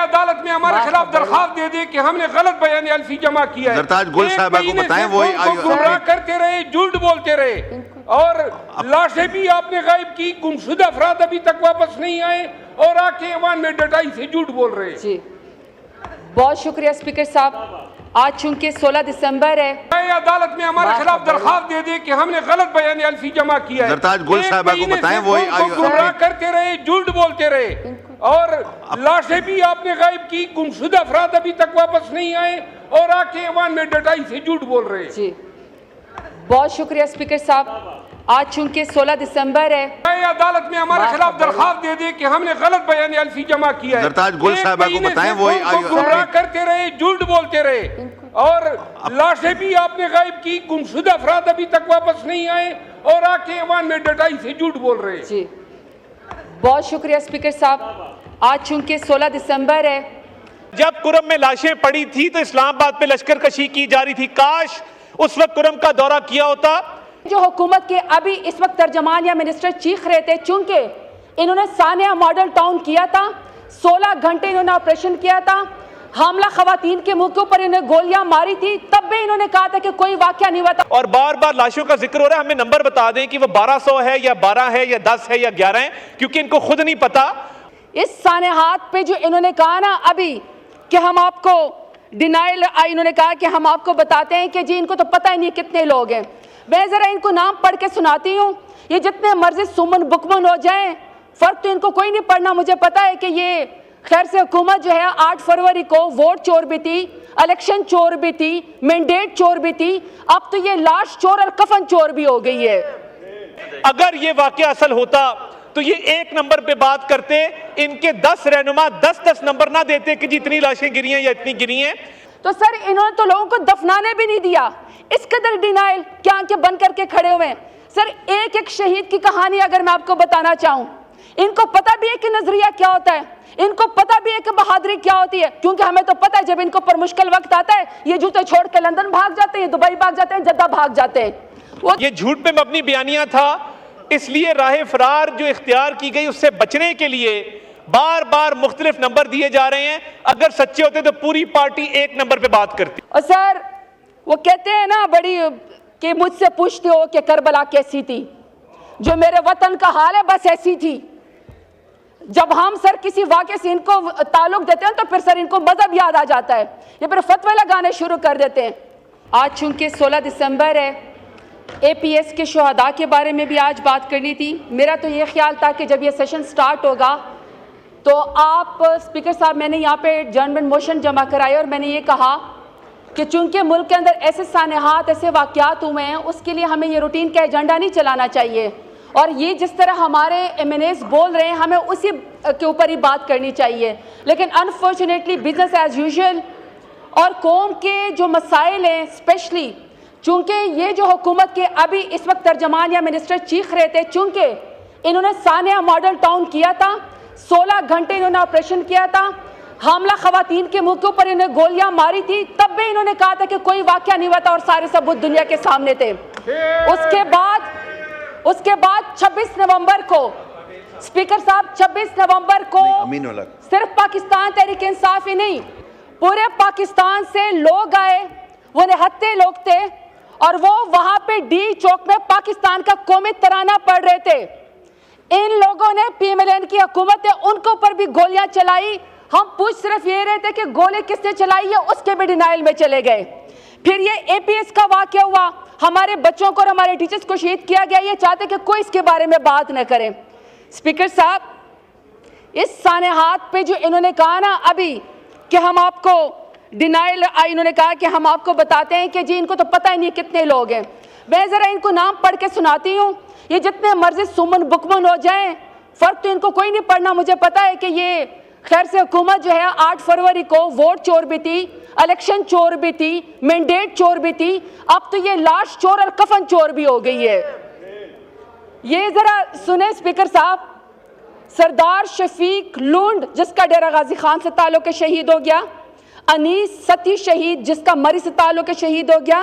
عدالت میں ہمارے خلاف درخواست دے دے کہ ہم نے غلط بیان الفی جمع کیا ہے. زرتاج گل صاحبہ کو بتائیں وہ گمراہ کرتے رہے, جھوٹ بولتے رہے, اور لاشیں بھی آپ نے غائب کی. گمشدہ افراد ابھی تک واپس نہیں آئے اور آ کے ایوان میں ڈٹائی سے جھوٹ بول رہے ہیں. جی بہت شکریہ اسپیکر صاحب. آج چونکہ 16 دسمبر ہے, عدالت میں ہمارے خلاف درخواست دے دے کہ ہم نے غلط بیان الفی جمع کیا ہے. زرتاج گل صاحبہ کو بتائیں وہ گمراہ کرتے رہے, جھوٹ بولتے رہے, اور لاشیں بھی آپ نے غائب کی. گمشدہ افراد ابھی تک واپس نہیں آئے اور آ کے ایوان میں ڈٹائی سے جھوٹ بول رہے ہیں. جی بہت شکریہ اسپیکر صاحب. آج چونکہ 16 دسمبر ہے, عدالت میں ہمارے خلاف درخواست دے دے کہ ہم نے غلط بیان الفی جمع کیا ہے. زرتاج گل صاحبہ کو بتائیں وہ گمراہ کرتے رہے, جھوٹ بولتے رہے, اور لاشیں بھی آپ نے غائب کی. گمشدہ افراد ابھی تک واپس نہیں آئے اور آ کے ایوان میں ڈٹائی سے جھوٹ بول رہے ہیں. جی بہت شکریہ اسپیکر صاحب. آج چونکہ 16 دسمبر ہے, جب کرم میں لاشیں پڑی تھی تو اسلام آباد پہ لشکر کشی کی جا رہی تھی. کاش اس وقت کرم کا دورہ کیا ہوتا. جو حکومت کے ابھی اس وقت ترجمان یا منسٹر چیخ رہے تھے, چونکہ انہوں نے سانیہ ماڈل ٹاؤن کیا تھا, 16 گھنٹے انہوں نے آپریشن کیا تھا, حاملہ خواتین کے منہ کے اوپر انہیں گولیاں ماری تھی, تب بھی انہوں نے کہا تھا کہ کوئی واقعہ نہیں ہوا تھا. اور بار بار لاشوں کا ذکر ہو رہا ہے. ہمیں نمبر بتا دیں کہ وہ 1200 ہے یا 12 ہے یا 10 ہے یا 11 ہے, کیونکہ ان کو خود نہیں پتا. اس سانحات پہ جو انہوں نے کہا نا ابھی کہ ہم آپ کو ڈینائل, انہوں نے کہا کہ ہم آپ کو بتاتے ہیں کہ جی ان کو تو پتہ ہی نہیں کتنے لوگ ہیں. میں ذرا ان کو نام پڑھ کے سناتی ہوں, یہ جتنے مرضی سمن بکمن ہو جائیں فرق تو ان کو کوئی نہیں پڑنا. مجھے پتا ہے کہ یہ خیر سے حکومت جو ہے 8 فروری کو ووٹ چور بھی تھی, الیکشن چور بھی تھی, مینڈیٹ چور بھی تھی, اب تو یہ لاش چور اور کفن چور بھی ہو گئی ہے. اگر یہ واقعہ اصل ہوتا تو یہ 1 نمبر پہ بات کرتے, ان کے 10 رہنما 10 نمبر نہ دیتے کہ جی اتنی لاشیں گری ہیں یا اتنی گری ہیں. تو سر انہوں نے تو لوگوں کو دفنانے بھی نہیں دیا, اس قدر ڈینائل کیا آنکھیں بند کر کے کھڑے ہوئے ہیں. سر ایک ایک شہید کی کہانی اگر میں آپ کو بتانا چاہوں, ان کو پتہ بھی ہے کہ نظریہ کیا ہوتا ہے, ان کو پتہ بھی ہے کہ بہادری کیا ہوتی ہے, کیونکہ ہمیں تو پتہ ہے جب ان کو پر مشکل وقت آتا ہے یہ جوتے چھوڑ کے لندن بھاگ جاتے ہیں, دبئی بھاگ جاتے ہیں, جدہ بھاگ جاتے ہیں. یہ جھوٹ پہ مبنی بیانیہ تھا, اس لیے راہ فرار جو اختیار کی گئی اس سے بچنے کے لیے بار بار مختلف نمبر دیے جا رہے ہیں. اگر سچے ہوتے تو پوری پارٹی 1 نمبر پہ بات کرتی. اور سر وہ کہتے ہیں نا بڑی کہ مجھ سے پوچھتے ہو کہ کربلا کیسی تھی, جو میرے وطن کا حال ہے بس ایسی تھی. جب ہم سر کسی واقعے سے ان کو تعلق دیتے ہیں تو پھر سر ان کو مذہب یاد آ جاتا ہے, یہ پھر فتوے لگانے شروع کر دیتے ہیں. آج چونکہ 16 دسمبر ہے, اے پی ایس کے شہداء کے بارے میں بھی آج بات کرنی تھی. میرا تو یہ خیال تھا کہ جب یہ سیشن سٹارٹ ہوگا تو آپ اسپیکر صاحب, میں نے یہاں پہ جرنمنٹ موشن جمع کرائی اور میں نے یہ کہا کہ چونکہ ملک کے اندر ایسے سانحات ایسے واقعات ہوئے ہیں, اس کے لیے ہمیں یہ روٹین کا ایجنڈا نہیں چلانا چاہیے, اور یہ جس طرح ہمارے ایم این ایز بول رہے ہیں ہمیں اسی کے اوپر ہی بات کرنی چاہیے. لیکن انفارچونیٹلی بزنس ایز یوزول اور قوم کے جو مسائل ہیں اسپیشلی, چونکہ یہ جو حکومت کے ابھی اس وقت ترجمان یا منسٹر چیخ رہے تھے, چونکہ انہوں نے سانیہ ماڈل ٹاؤن کیا تھا, 16 گھنٹے انہوں نے آپریشن کیا تھا, حاملہ خواتین کے منہ کے اوپر انہیں گولیاں ماری تھی, تب بھی انہوں نے کہا تھا کہ کوئی واقعہ نہیں ہوا تھا اور سارے ثبوت دنیا کے سامنے تھے. اس کے بعد 26 نومبر کو اسپیکر صاحب 26 نومبر کو صرف پاکستان تحریک انصاف ہی نہیں, پورے پاکستان سے لوگ آئے, وہ نہتے لوگ تھے, اور وہ وہاں پہ ڈی چوک میں پاکستان کا قومی ترانہ پڑھ رہے تھے. ان لوگوں نے پی ایم ایل این کی حکومت ہے ان کے اوپر بھی گولیاں چلائی. ہم پوچھ صرف یہ رہے تھے کہ گولی کس نے چلائی ہے, اس کے بھی ڈینائل میں چلے گئے. پھر یہ اے پی ایس کا واقعہ ہوا, ہمارے بچوں کو اور ہمارے ٹیچرز کو شہید کیا گیا, یہ چاہتے کہ کوئی اس کے بارے میں بات نہ کرے. اسپیکر صاحب, اس سانحات پہ جو انہوں نے کہا نا ابھی کہ ہم آپ کو ڈینائل, انہوں نے کہا کہ ہم آپ کو بتاتے ہیں کہ جی ان کو تو پتہ ہی نہیں کتنے لوگ ہیں. میں ذرا ان کو نام پڑھ کے سناتی ہوں, یہ جتنے مرضی سمن بکمن ہو جائیں فرق تو ان کو کوئی نہیں پڑنا. مجھے پتا ہے کہ یہ خیر سے حکومت جو ہے 8 فروری کو ووٹ چور بھی تھی, الیکشن چور بھی تھی, مینڈیٹ چور بھی تھی, اب تو یہ لاش چور اور کفن چور بھی ہو گئی ہے. یہ ذرا سنیں اسپیکر صاحب, سردار شفیق لونڈ جس کا ڈیرہ غازی خان سے تعلق ہے شہید ہو گیا, انیس ستی شہید جس کا مری سے تعلق ہے شہید ہو گیا,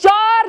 4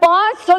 500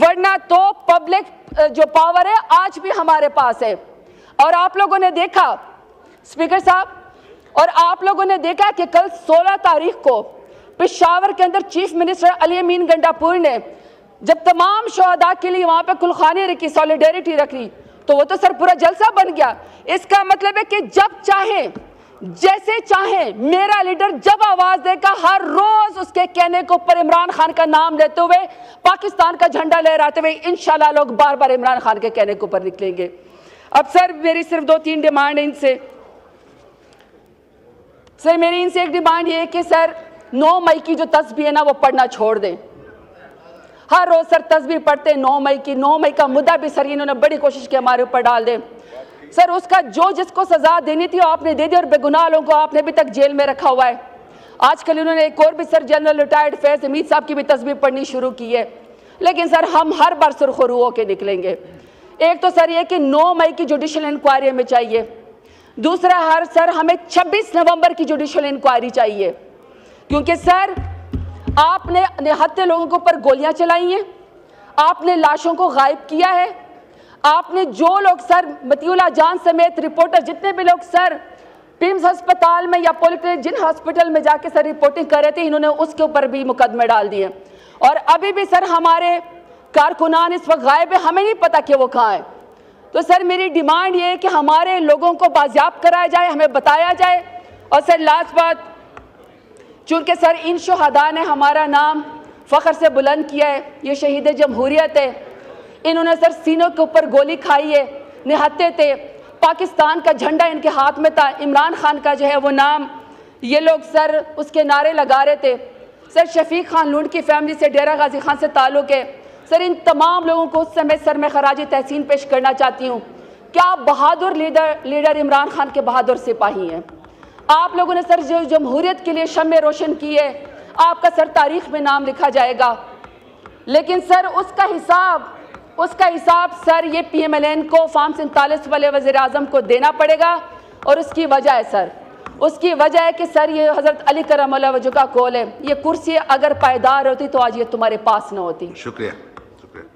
ورنہ تو پبلک جو پاور ہے آج بھی ہمارے پاس ہے. اور آپ لوگوں نے دیکھا اسپیکر صاحب, اور آپ لوگوں نے دیکھا کہ کل 16 تاریخ کو پشاور کے اندر چیف منسٹر علی امین گنڈاپور نے جب تمام شہداء کے لیے وہاں پہ کلخانی رکھی, سولیڈیریٹی رکھی, تو وہ تو سر پورا جلسہ بن گیا. اس کا مطلب ہے کہ جب چاہیں جیسے چاہیں میرا لیڈر جب آواز دے گا ہر روز اس کے کہنے کے اوپر عمران خان کا نام لیتے ہوئے پاکستان کا جھنڈا لہراتے ہوئے انشاءاللہ لوگ بار بار عمران خان کے کہنے کے اوپر نکلیں گے. اب سر میری صرف 2-3 ڈیمانڈ ہیں ان سے. سر میری ان سے ایک ڈیمانڈ یہ ہے کہ سر 9 مئی کی جو تسبیح ہے نا وہ پڑھنا چھوڑ دیں. ہر روز سر تسبیح پڑھتے ہیں 9 مئی کی, 9 مئی کا مدعا بھی سر انہوں نے بڑی کوشش کی ہمارے اوپر ڈال دیں. سر اس کا جو جس کو سزا دینی تھی وہ آپ نے دے دی, اور بے گناہ لوگوں کو آپ نے ابھی تک جیل میں رکھا ہوا ہے. آج کل انہوں نے ایک اور بھی سر جنرل ریٹائرڈ فیض حمید صاحب کی بھی تسبیح پڑھنی شروع کی ہے. لیکن سر ہم ہر بار سرخرو ہو کے نکلیں گے. ایک تو سر یہ کہ 9 مئی کی جوڈیشل انکوائری ہمیں چاہیے. دوسرا سر ہمیں 26 نومبر کی جوڈیشل انکوائری چاہیے, کیونکہ سر آپ نے نہتے لوگوں کے اوپر گولیاں چلائی ہیں, آپ نے لاشوں کو غائب کیا ہے, آپ نے جو لوگ سر مطیع اللہ جان سمیت رپورٹر جتنے بھی لوگ سر پیمز ہسپتال میں یا پولیٹیک جن ہسپتال میں جا کے سر رپورٹنگ کر رہے تھے, انہوں نے اس کے اوپر بھی مقدمے ڈال دیے. اور ابھی بھی سر ہمارے کارکنان اس وقت غائب ہے, ہمیں نہیں پتا کہ وہ کہاں ہے. تو سر میری ڈیمانڈ یہ ہے کہ ہمارے لوگوں کو بازیاب کرایا جائے, ہمیں بتایا جائے. اور سر لاسٹ بات, چونکہ سر ان شہداء نے ہمارا نام فخر سے بلند کیا ہے, یہ شہید جمہوریت ہے, انہوں نے سر سینوں کے اوپر گولی کھائی ہے, نہتے تھے, پاکستان کا جھنڈا ان کے ہاتھ میں تھا, عمران خان کا جو ہے وہ نام, یہ لوگ سر اس کے نعرے لگا رہے تھے. سر شفیق خان لونڈ کی فیملی سے ڈیرہ غازی خان سے تعلق ہے. سر ان تمام لوگوں کو اس سمے سر میں خراج تحسین پیش کرنا چاہتی ہوں. کیا بہادر لیڈر عمران خان کے بہادر سپاہی ہیں. آپ لوگوں نے سر جو جمہوریت کے لیے شمع روشن کی ہے, آپ کا سر تاریخ میں نام لکھا جائے گا. لیکن سر اس کا حساب سر یہ پی ایم ایل این کو فارم 47 والے وزیر اعظم کو دینا پڑے گا. اور اس کی وجہ ہے سر, اس کی وجہ ہے کہ سر یہ حضرت علی کرم اللہ وجہ کا قول ہے, یہ کرسی اگر پائیدار ہوتی تو آج یہ تمہارے پاس نہ ہوتی. شکریہ.